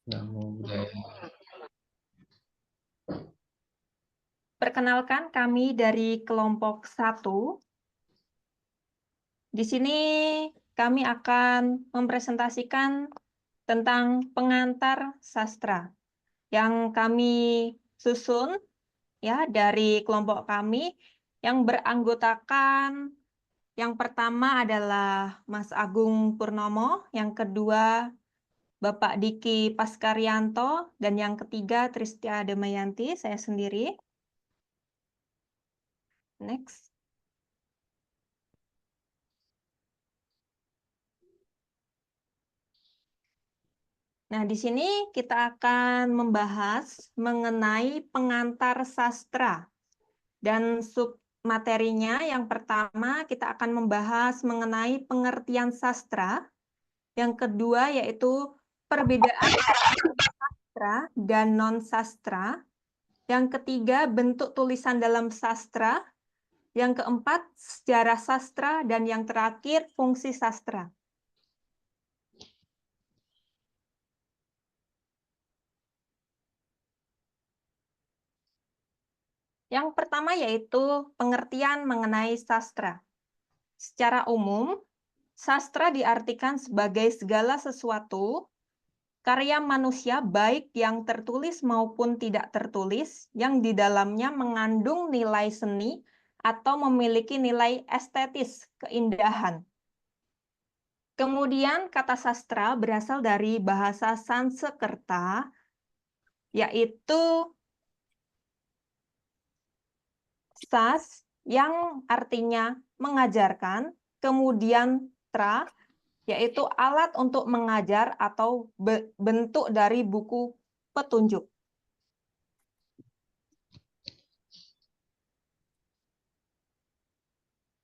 Namo Buddhaya. Perkenalkan, kami dari kelompok 1. Di sini kami akan mempresentasikan tentang pengantar sastra yang kami susun ya dari kelompok kami yang beranggotakan, yang pertama adalah Mas Agung Purnomo, yang kedua Bapak Diki Paskaryanto, dan yang ketiga Tristia Damayanti, saya sendiri. Next. Nah, di sini kita akan membahas mengenai pengantar sastra. Dan submaterinya yang pertama kita akan membahas mengenai pengertian sastra. Yang kedua yaitu perbedaan sastra dan non-sastra. Yang ketiga bentuk tulisan dalam sastra. Yang keempat sejarah sastra. Dan yang terakhir fungsi sastra. Yang pertama yaitu pengertian mengenai sastra. Secara umum, sastra diartikan sebagai segala sesuatu, karya manusia baik yang tertulis maupun tidak tertulis, yang di dalamnya mengandung nilai seni atau memiliki nilai estetis, keindahan. Kemudian kata sastra berasal dari bahasa Sanskerta, yaitu sas yang artinya mengajarkan, kemudian tra, yaitu alat untuk mengajar atau bentuk dari buku petunjuk.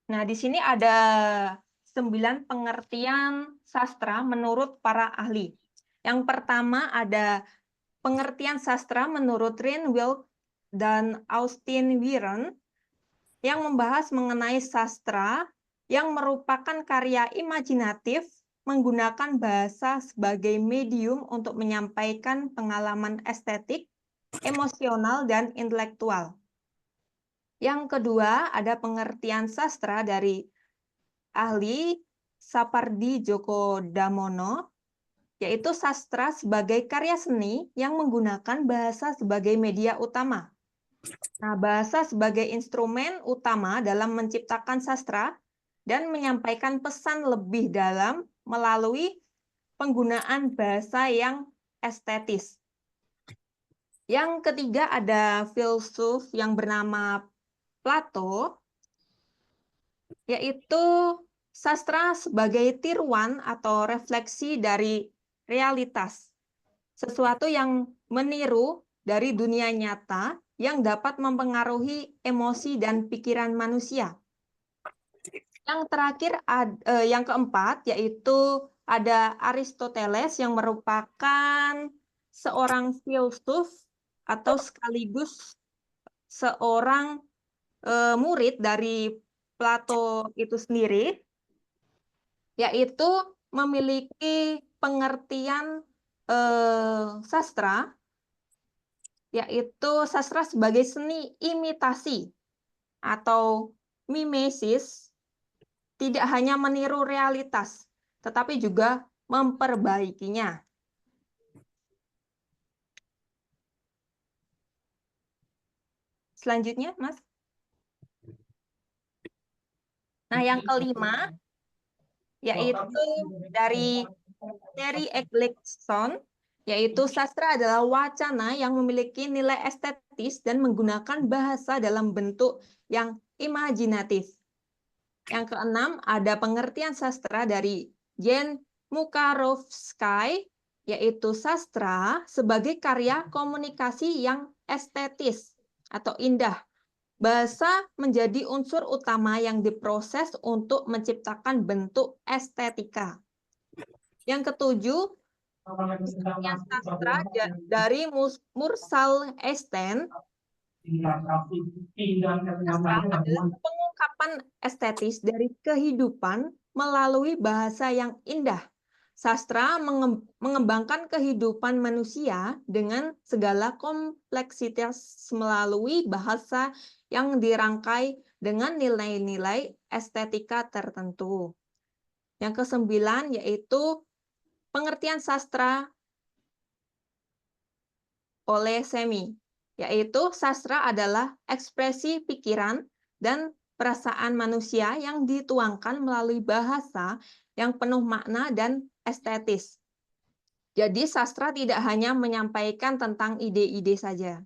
Nah, di sini ada 9 pengertian sastra menurut para ahli. Yang pertama ada pengertian sastra menurut Rinwilk dan Austin Wieren, yang membahas mengenai sastra yang merupakan karya imajinatif menggunakan bahasa sebagai medium untuk menyampaikan pengalaman estetik, emosional, dan intelektual. Yang kedua, ada pengertian sastra dari ahli Sapardi Djoko Damono, yaitu sastra sebagai karya seni yang menggunakan bahasa sebagai media utama. Nah, bahasa sebagai instrumen utama dalam menciptakan sastra dan menyampaikan pesan lebih dalam melalui penggunaan bahasa yang estetis. Yang ketiga ada filsuf yang bernama Plato, yaitu sastra sebagai tiruan atau refleksi dari realitas, sesuatu yang meniru dari dunia nyata yang dapat mempengaruhi emosi dan pikiran manusia. Yang terakhir, yang keempat, yaitu ada Aristoteles yang merupakan seorang filsuf atau sekaligus seorang murid dari Plato itu sendiri, yaitu memiliki pengertian sastra, yaitu sastra sebagai seni imitasi atau mimesis, tidak hanya meniru realitas, tetapi juga memperbaikinya. Selanjutnya, Mas. Nah, yang kelima, yaitu dari Terry Eggleson, yaitu sastra adalah wacana yang memiliki nilai estetis dan menggunakan bahasa dalam bentuk yang imajinatif. Yang keenam, ada pengertian sastra dari Jen Mukarovsky, yaitu sastra sebagai karya komunikasi yang estetis atau indah. Bahasa menjadi unsur utama yang diproses untuk menciptakan bentuk estetika. Yang ketujuh, pengertian sastra dari Mursal Esten, sastra adalah pengungkapan estetis dari kehidupan melalui bahasa yang indah, sastra mengembangkan kehidupan manusia dengan segala kompleksitas melalui bahasa yang dirangkai dengan nilai-nilai estetika tertentu. Yang kesembilan yaitu pengertian sastra oleh Semi, yaitu sastra adalah ekspresi pikiran dan perasaan manusia yang dituangkan melalui bahasa yang penuh makna dan estetis. Jadi sastra tidak hanya menyampaikan tentang ide-ide saja.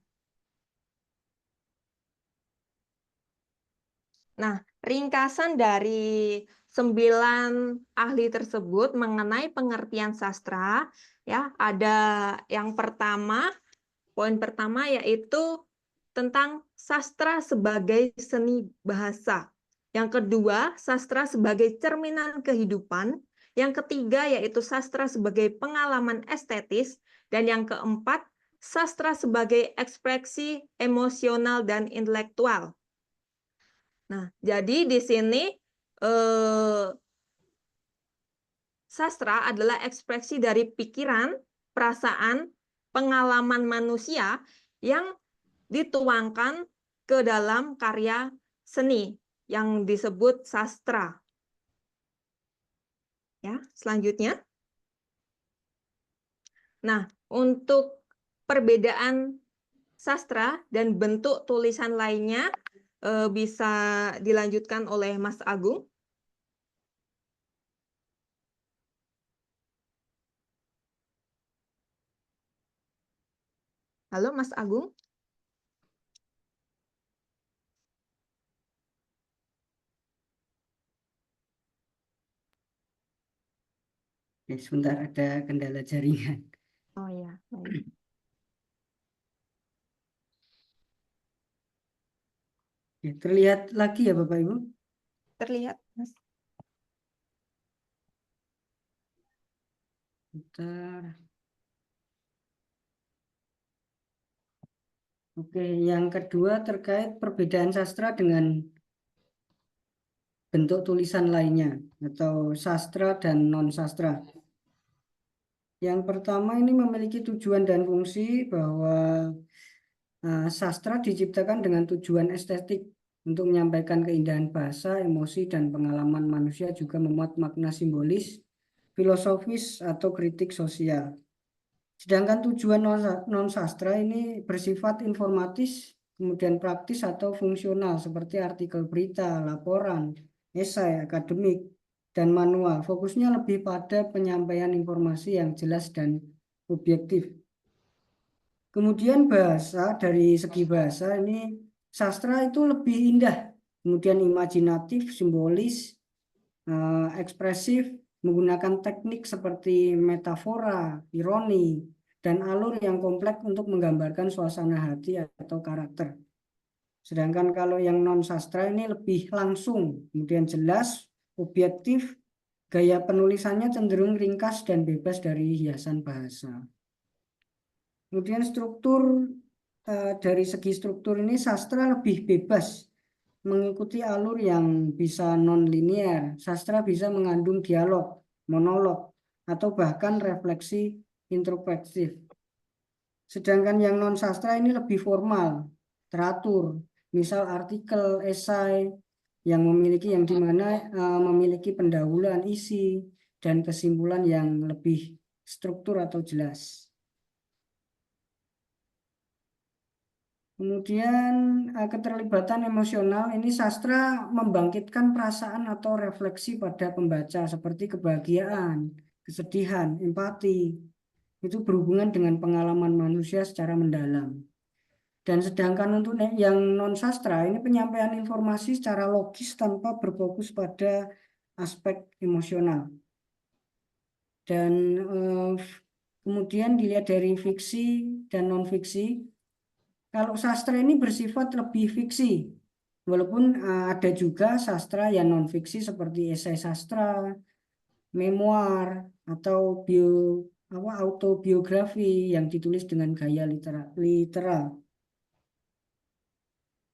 Nah, ringkasan dari 9 ahli tersebut mengenai pengertian sastra, ya, ada yang pertama, poin pertama yaitu tentang sastra sebagai seni bahasa. Yang kedua, sastra sebagai cerminan kehidupan. Yang ketiga yaitu sastra sebagai pengalaman estetis. Dan yang keempat, sastra sebagai ekspresi emosional dan intelektual. Nah, jadi di sini sastra adalah ekspresi dari pikiran, perasaan, pengalaman manusia yang dituangkan ke dalam karya seni yang disebut sastra. Ya, selanjutnya. Nah, untuk perbedaan sastra dan bentuk tulisan lainnya bisa dilanjutkan oleh Mas Agung. Halo, Mas Agung. Sebentar, ada kendala jaringan. Oh ya, baik. Terlihat lagi ya Bapak Ibu? Terlihat, Mas. Bentar. Oke, yang kedua terkait perbedaan sastra dengan bentuk tulisan lainnya atau sastra dan non-sastra. Yang pertama ini memiliki tujuan dan fungsi bahwa sastra diciptakan dengan tujuan estetik untuk menyampaikan keindahan bahasa, emosi, dan pengalaman manusia, juga memuat makna simbolis, filosofis, atau kritik sosial. Sedangkan tujuan non-sastra ini bersifat informatis, kemudian praktis atau fungsional seperti artikel berita, laporan, esai, akademik, dan manual. Fokusnya lebih pada penyampaian informasi yang jelas dan objektif. Kemudian bahasa, dari segi bahasa ini sastra itu lebih indah, kemudian imajinatif, simbolis, ekspresif, menggunakan teknik seperti metafora, ironi, dan alur yang kompleks untuk menggambarkan suasana hati atau karakter. Sedangkan kalau yang non-sastra ini lebih langsung, kemudian jelas, objektif, gaya penulisannya cenderung ringkas dan bebas dari hiasan bahasa. Kemudian struktur, dari segi struktur ini sastra lebih bebas, mengikuti alur yang bisa non-linear. Sastra bisa mengandung dialog, monolog, atau bahkan refleksi introspektif. Sedangkan yang non-sastra ini lebih formal, teratur. Misal artikel, esai, yang dimana memiliki pendahuluan isi dan kesimpulan yang lebih struktur atau jelas. Kemudian keterlibatan emosional ini sastra membangkitkan perasaan atau refleksi pada pembaca seperti kebahagiaan, kesedihan, empati. Itu berhubungan dengan pengalaman manusia secara mendalam. Dan sedangkan untuk yang non-sastra ini penyampaian informasi secara logis tanpa berfokus pada aspek emosional. Dan kemudian dilihat dari fiksi dan non-fiksi. Kalau sastra ini bersifat lebih fiksi, walaupun ada juga sastra yang non-fiksi seperti esai sastra, memoir, atau autobiografi yang ditulis dengan gaya literal.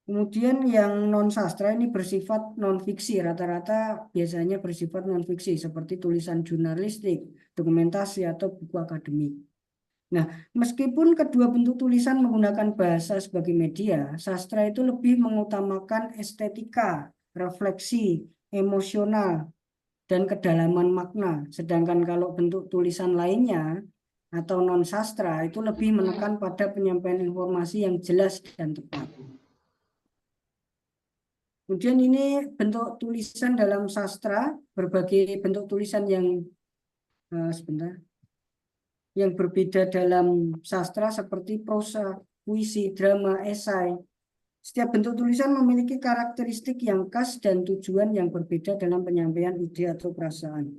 Kemudian yang non-sastra ini bersifat non-fiksi, rata-rata biasanya bersifat non-fiksi seperti tulisan jurnalistik, dokumentasi, atau buku akademik. Nah, meskipun kedua bentuk tulisan menggunakan bahasa sebagai media, sastra itu lebih mengutamakan estetika, refleksi, emosional, dan kedalaman makna. Sedangkan kalau bentuk tulisan lainnya atau non-sastra itu lebih menekan pada penyampaian informasi yang jelas dan tepat. Kemudian ini bentuk tulisan dalam sastra, berbagai bentuk tulisan yang sebentar, yang berbeda dalam sastra seperti prosa, puisi, drama, esai. Setiap bentuk tulisan memiliki karakteristik yang khas dan tujuan yang berbeda dalam penyampaian ide atau perasaan.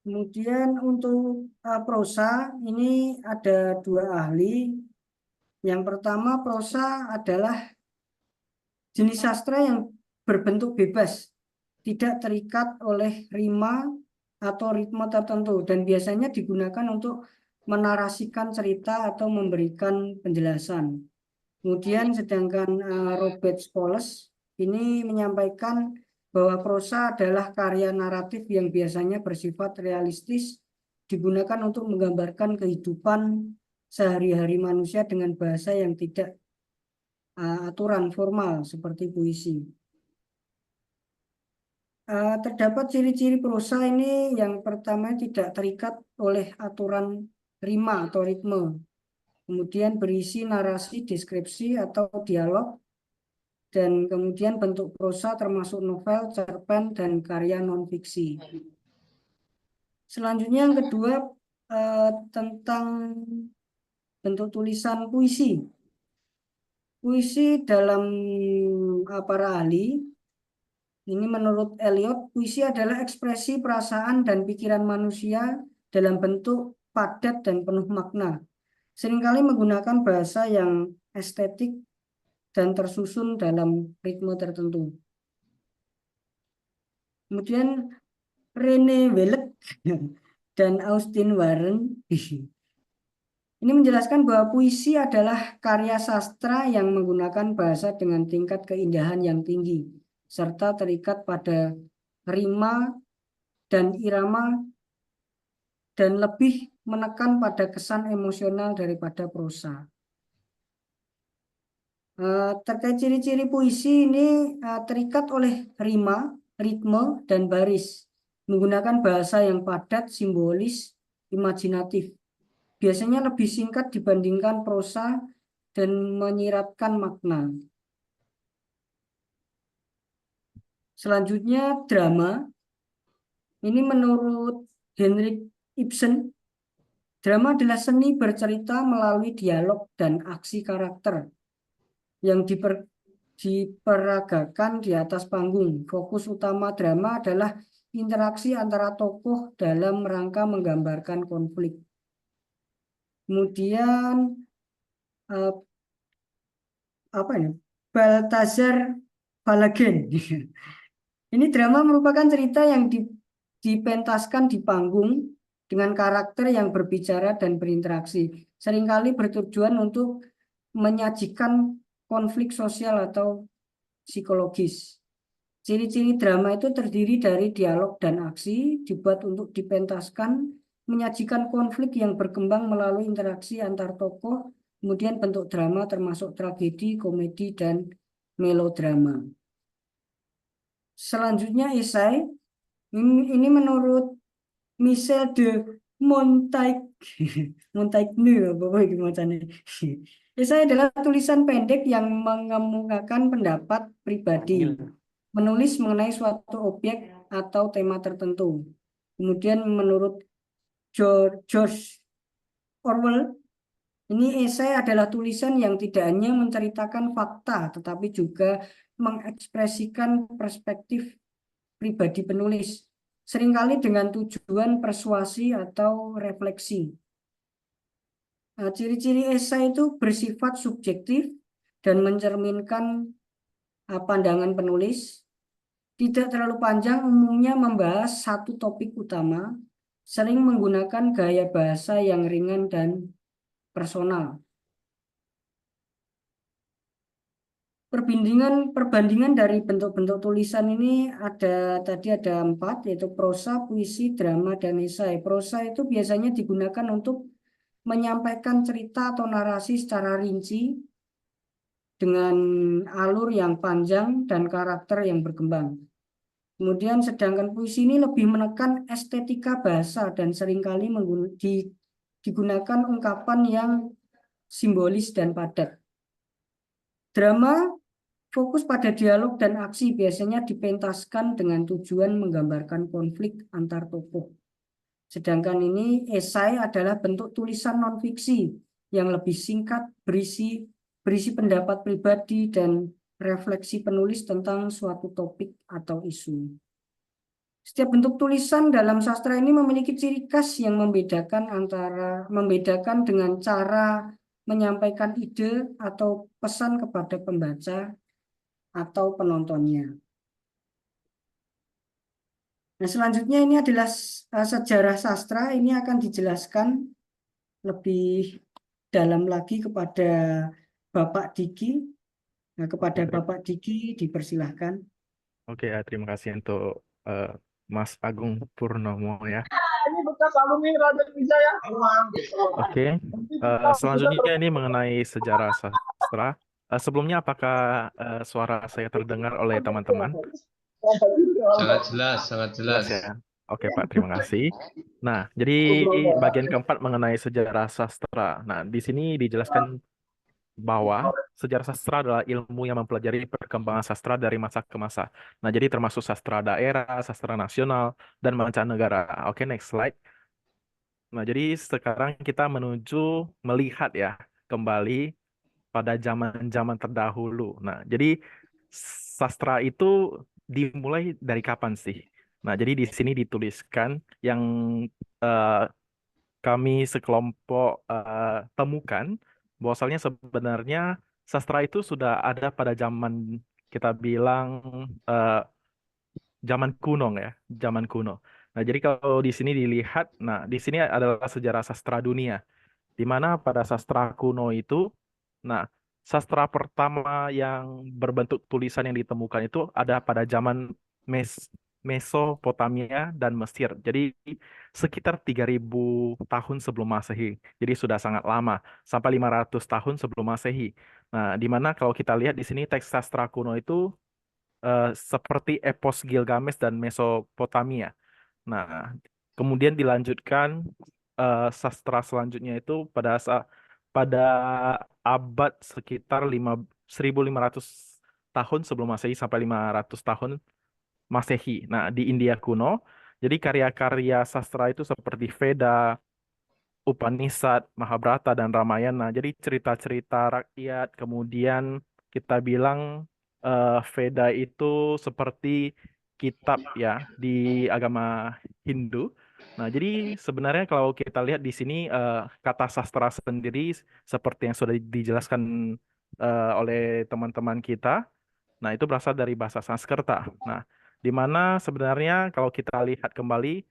Kemudian untuk prosa ini ada dua ahli. Yang pertama, prosa adalah jenis sastra yang berbentuk bebas, tidak terikat oleh rima atau ritme tertentu, dan biasanya digunakan untuk menarasikan cerita atau memberikan penjelasan. Kemudian sedangkan Robert Scholes ini menyampaikan bahwa prosa adalah karya naratif yang biasanya bersifat realistis, digunakan untuk menggambarkan kehidupan sehari-hari manusia dengan bahasa yang tidak aturan formal seperti puisi. Terdapat ciri-ciri prosa ini, yang pertama tidak terikat oleh aturan rima atau ritme. Kemudian berisi narasi, deskripsi, atau dialog. Dan kemudian bentuk prosa termasuk novel, cerpen, dan karya non-fiksi. Selanjutnya yang kedua tentang bentuk tulisan puisi. Puisi dalam para ahli, ini menurut Eliot, puisi adalah ekspresi perasaan dan pikiran manusia dalam bentuk padat dan penuh makna. Seringkali menggunakan bahasa yang estetik dan tersusun dalam ritme tertentu. Kemudian Rene Wellek dan Austin Warren ini menjelaskan bahwa puisi adalah karya sastra yang menggunakan bahasa dengan tingkat keindahan yang tinggi, serta terikat pada rima dan irama, dan lebih menekan pada kesan emosional daripada prosa. Terkait ciri-ciri puisi ini terikat oleh rima, ritme, dan baris, menggunakan bahasa yang padat, simbolis, imajinatif. Biasanya lebih singkat dibandingkan prosa dan menyiratkan makna. Selanjutnya drama. Ini menurut Henrik Ibsen, drama adalah seni bercerita melalui dialog dan aksi karakter yang diperagakan di atas panggung. Fokus utama drama adalah interaksi antara tokoh dalam rangka menggambarkan konflik. Kemudian apa ini? Balthazar Balagen. Ini drama merupakan cerita yang dipentaskan di panggung dengan karakter yang berbicara dan berinteraksi. Seringkali bertujuan untuk menyajikan konflik sosial atau psikologis. Ciri-ciri drama itu terdiri dari dialog dan aksi, dibuat untuk dipentaskan, menyajikan konflik yang berkembang melalui interaksi antar tokoh, kemudian bentuk drama termasuk tragedi, komedi, dan melodrama. Selanjutnya esai, ini menurut Michel de Montaigne, Montaigne apa gimana? Esai adalah tulisan pendek yang mengemukakan pendapat pribadi, menulis mengenai suatu objek atau tema tertentu. Kemudian menurut George Orwell, ini esai adalah tulisan yang tidak hanya menceritakan fakta, tetapi juga mengekspresikan perspektif pribadi penulis, seringkali dengan tujuan persuasi atau refleksi. Ciri-ciri esai itu bersifat subjektif dan mencerminkan pandangan penulis, tidak terlalu panjang, umumnya membahas satu topik utama, sering menggunakan gaya bahasa yang ringan dan personal. perbandingan dari bentuk-bentuk tulisan ini tadi ada 4, yaitu prosa, puisi, drama, dan esai. Prosa itu biasanya digunakan untuk menyampaikan cerita atau narasi secara rinci dengan alur yang panjang dan karakter yang berkembang. Kemudian sedangkan puisi ini lebih menekan estetika bahasa dan seringkali digunakan ungkapan yang simbolis dan padat. Drama fokus pada dialog dan aksi, biasanya dipentaskan dengan tujuan menggambarkan konflik antar tokoh. Sedangkan ini esai adalah bentuk tulisan non-fiksi yang lebih singkat, berisi pendapat pribadi dan refleksi penulis tentang suatu topik atau isu. Setiap bentuk tulisan dalam sastra ini memiliki ciri khas yang membedakan dengan cara menyampaikan ide atau pesan kepada pembaca atau penontonnya. Nah, selanjutnya ini adalah sejarah sastra. Ini akan dijelaskan lebih dalam lagi kepada Bapak Diki. Nah, kepada Oke, Bapak Diki dipersilahkan. terima kasih untuk Mas Agung Purnomo ya. Ini bekas alumni Raden Wijaya. Oke, selanjutnya ini mengenai sejarah sastra. Sebelumnya apakah suara saya terdengar oleh teman-teman? Sangat jelas, sangat Jelas jelas. ya. Oke Pak, terima kasih. Nah, jadi bagian keempat mengenai sejarah sastra. Nah, di sini dijelaskan bahwa sejarah sastra adalah ilmu yang mempelajari perkembangan sastra dari masa ke masa. Nah, jadi termasuk sastra daerah, sastra nasional, dan mancanegara. Oke, next slide. Nah, jadi sekarang kita menuju melihat ya kembali pada zaman-zaman terdahulu. Nah, jadi sastra itu dimulai dari kapan sih? Nah, jadi di sini dituliskan yang eh, kami sekelompok temukan bahwasannya sebenarnya sastra itu sudah ada pada zaman kita bilang eh, zaman kuno ya, zaman kuno. Nah, jadi kalau di sini dilihat, nah di sini adalah sejarah sastra dunia, di mana pada sastra kuno itu, nah sastra pertama yang berbentuk tulisan yang ditemukan itu ada pada zaman Mesopotamia dan Mesir. Jadi sekitar 3.000 tahun sebelum Masehi. Jadi sudah sangat lama, sampai 500 tahun sebelum Masehi. Nah, di mana kalau kita lihat di sini teks sastra kuno itu seperti epos Gilgamesh dan Mesopotamia. Nah, kemudian dilanjutkan sastra selanjutnya itu pada abad sekitar 1.500 tahun sebelum Masehi sampai 500 tahun Masehi. Nah, di India kuno, jadi karya-karya sastra itu seperti Veda, Upanishad, Mahabharata, dan Ramayana. Jadi cerita-cerita rakyat, kemudian kita bilang Veda itu seperti kitab ya di agama Hindu. Nah, jadi sebenarnya kalau kita lihat di sini kata sastra sendiri seperti yang sudah dijelaskan oleh teman-teman kita. Nah, itu berasal dari bahasa Sanskerta. Nah, di mana sebenarnya kalau kita lihat kembali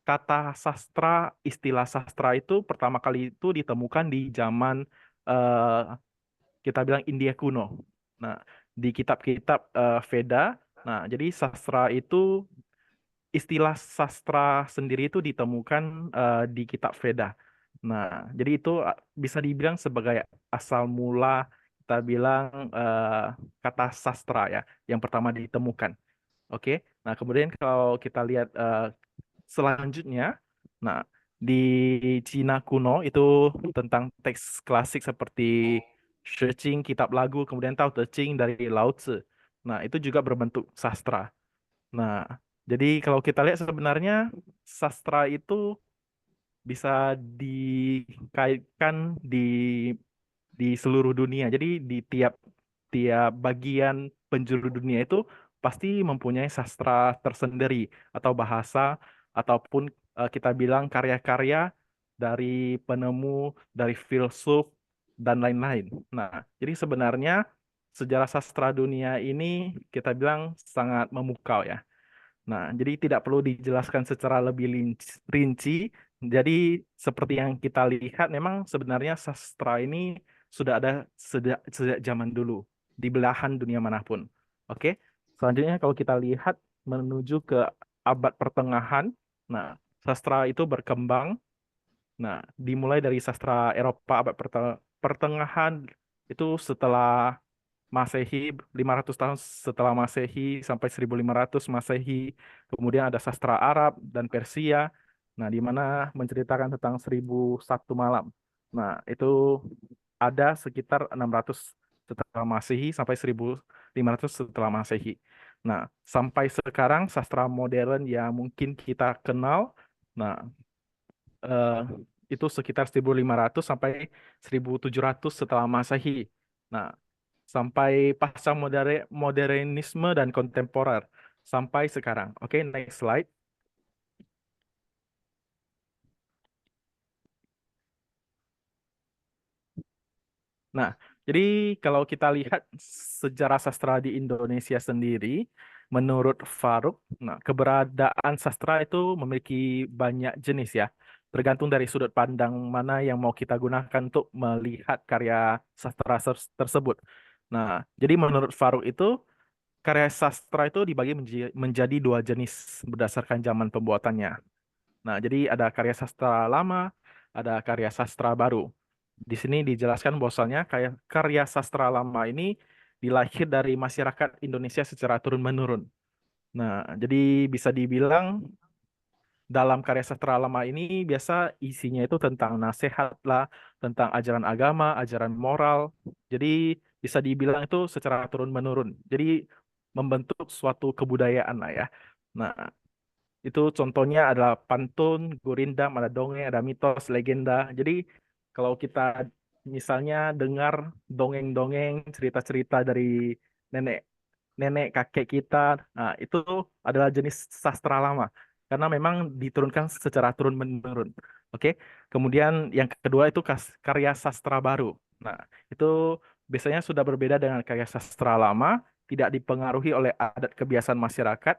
kata sastra, istilah sastra itu pertama kali itu ditemukan di zaman eh, kita bilang India kuno. Nah, di kitab-kitab Veda, nah jadi sastra itu istilah sastra sendiri itu ditemukan di kitab Veda. Nah, jadi itu bisa dibilang sebagai asal mula kita bilang kata sastra ya, yang pertama ditemukan. Oke, nah kemudian kalau kita lihat selanjutnya, nah di Cina kuno itu tentang teks klasik seperti Shijing, kitab lagu, kemudian Tao Te Ching dari Lao Tzu. Nah, itu juga berbentuk sastra. Nah, jadi kalau kita lihat sebenarnya sastra itu bisa dikaitkan di seluruh dunia. Jadi di tiap tiap bagian penjuru dunia itu pasti mempunyai sastra tersendiri atau bahasa ataupun kita bilang karya-karya dari penemu, dari filsuf dan lain-lain. Nah, jadi sebenarnya sejarah sastra dunia ini kita bilang sangat memukau ya. Nah, jadi tidak perlu dijelaskan secara lebih rinci. Jadi seperti yang kita lihat, memang sebenarnya sastra ini sudah ada sejak zaman dulu. di belahan dunia manapun. Oke, selanjutnya kalau kita lihat menuju ke abad pertengahan, nah sastra itu berkembang. Nah, dimulai dari sastra Eropa abad pertengahan itu setelah Masehi, 500 tahun setelah Masehi sampai 1500 Masehi. Kemudian ada sastra Arab dan Persia. Nah, di mana menceritakan tentang 1001 malam. Nah, itu ada sekitar 600 setelah Masehi sampai 1500 setelah Masehi. Nah, sampai sekarang sastra modern yang mungkin kita kenal, nah eh, itu sekitar 1500 sampai 1700 setelah Masehi. Nah, sampai pasca modernisme dan kontemporer sampai sekarang. Oke, next slide. Nah, jadi kalau kita lihat sejarah sastra di Indonesia sendiri, menurut Faruk, nah, keberadaan sastra itu memiliki banyak jenis ya, tergantung dari sudut pandang mana yang mau kita gunakan untuk melihat karya sastra tersebut. Nah, jadi menurut Faruk itu karya sastra itu dibagi menjadi dua jenis berdasarkan zaman pembuatannya. Nah, jadi ada karya sastra lama, ada karya sastra baru. Di sini dijelaskan bahwasannya karya sastra lama ini dilahir dari masyarakat Indonesia secara turun-menurun. Nah, jadi bisa dibilang dalam karya sastra lama ini biasa isinya itu tentang nasihat lah, tentang ajaran agama, ajaran moral. Jadi bisa dibilang itu secara turun-menurun. Jadi membentuk suatu kebudayaan lah ya. Nah, itu contohnya adalah pantun, gurindam, ada dongeng, ada mitos, legenda. Jadi kalau kita misalnya dengar dongeng-dongeng, cerita-cerita dari nenek nenek kakek kita, nah itu adalah jenis sastra lama karena memang diturunkan secara turun-menurun. Oke. Kemudian yang kedua itu karya sastra baru. Nah, itu biasanya sudah berbeda dengan karya sastra lama, tidak dipengaruhi oleh adat kebiasaan masyarakat.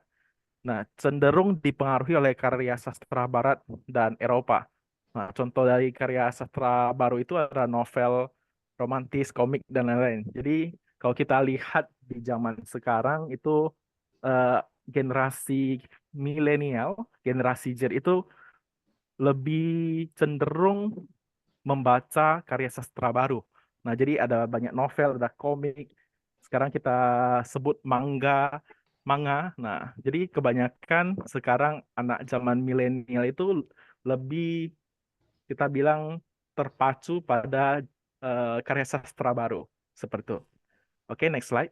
Nah, cenderung dipengaruhi oleh karya sastra Barat dan Eropa. Nah, contoh dari karya sastra baru itu ada novel, romantis, komik, dan lain-lain. Jadi, kalau kita lihat di zaman sekarang itu eh, generasi milenial, generasi Z itu lebih cenderung membaca karya sastra baru. Nah, jadi ada banyak novel, ada komik. Sekarang kita sebut manga. Nah, jadi kebanyakan sekarang anak zaman milenial itu lebih kita bilang terpacu pada karya sastra baru seperti itu. Oke, next slide.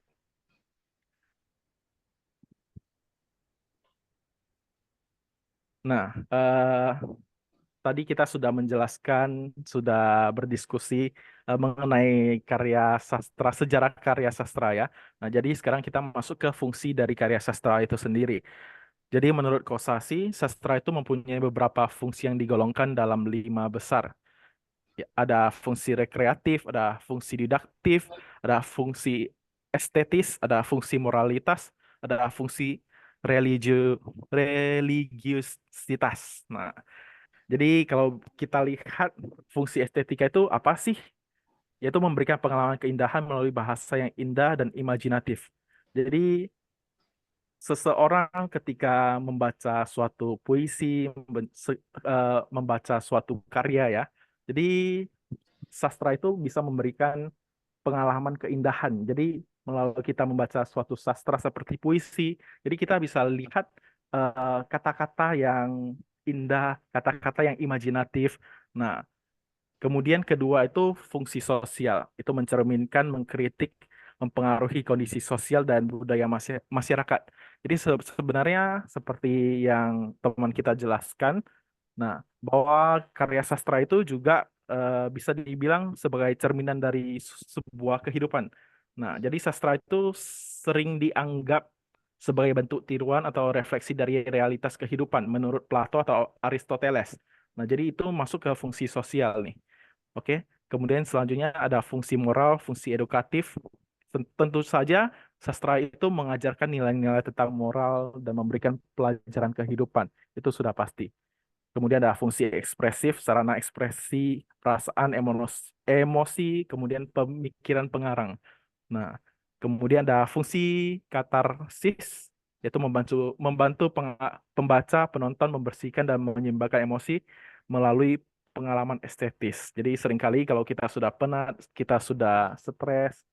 Nah, tadi kita sudah menjelaskan, sudah berdiskusi mengenai karya sastra, sejarah karya sastra ya. Nah, jadi sekarang kita masuk ke fungsi dari karya sastra itu sendiri. Jadi menurut Kosasi, sastra itu mempunyai beberapa fungsi yang digolongkan dalam 5 besar. Ya, ada fungsi rekreatif, ada fungsi didaktif, ada fungsi estetis, ada fungsi moralitas, ada fungsi religiusitas. Nah, jadi kalau kita lihat fungsi estetika itu apa sih? Yaitu memberikan pengalaman keindahan melalui bahasa yang indah dan imajinatif. Jadi seseorang ketika membaca suatu puisi, membaca suatu karya ya. Jadi sastra itu bisa memberikan pengalaman keindahan. Jadi melalui kita membaca suatu sastra seperti puisi, jadi kita bisa lihat kata-kata yang indah, kata-kata yang imajinatif. Nah, kemudian kedua itu fungsi sosial. Itu mencerminkan, mengkritik, mempengaruhi kondisi sosial dan budaya masyarakat. Jadi sebenarnya seperti yang teman kita jelaskan, nah, bahwa karya sastra itu juga bisa dibilang sebagai cerminan dari sebuah kehidupan. Nah, jadi sastra itu sering dianggap sebagai bentuk tiruan atau refleksi dari realitas kehidupan menurut Plato atau Aristoteles. Nah, jadi itu masuk ke fungsi sosial nih. Oke. Kemudian selanjutnya ada fungsi moral, fungsi edukatif. Tentu saja sastra itu mengajarkan nilai-nilai tentang moral dan memberikan pelajaran kehidupan. Itu sudah pasti. Kemudian ada fungsi ekspresif, sarana ekspresi, perasaan, emosi, kemudian pemikiran pengarang. Nah, Kemudian ada fungsi katarsis, yaitu membantu pembaca, penonton membersihkan dan menyeimbangkan emosi melalui pengalaman estetis. Jadi seringkali kalau kita sudah penat, kita sudah stres,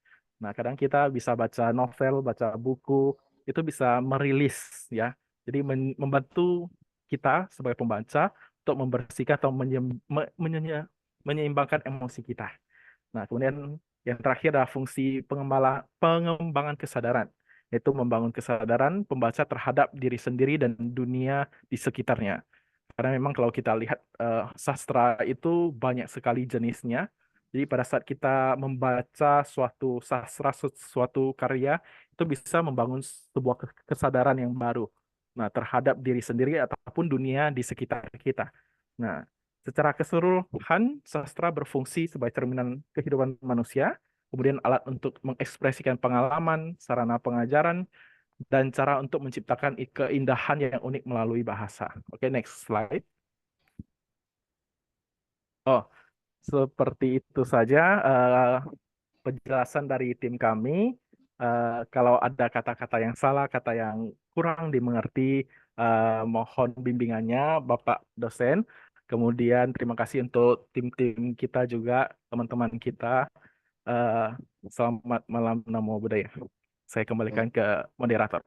nah kadang kita bisa baca novel, baca buku, itu bisa merilis ya. Jadi membantu kita sebagai pembaca untuk membersihkan atau menyeimbangkan emosi kita. Nah, kemudian yang terakhir adalah fungsi pengembangan kesadaran, yaitu membangun kesadaran pembaca terhadap diri sendiri dan dunia di sekitarnya. Karena memang kalau kita lihat sastra itu banyak sekali jenisnya. Jadi pada saat kita membaca suatu sastra, suatu karya, itu bisa membangun sebuah kesadaran yang baru. Nah, terhadap diri sendiri ataupun dunia di sekitar kita. Nah, secara keseluruhan, sastra berfungsi sebagai cerminan kehidupan manusia, kemudian alat untuk mengekspresikan pengalaman, sarana pengajaran, dan cara untuk menciptakan keindahan yang unik melalui bahasa. Oke, next slide. Oh, seperti itu saja penjelasan dari tim kami. Kalau ada kata-kata yang salah, kata yang kurang dimengerti, mohon bimbingannya Bapak dosen. Kemudian terima kasih untuk tim-tim kita juga, teman-teman kita. Selamat malam, Namo Buddhaya. Saya kembalikan ke moderator.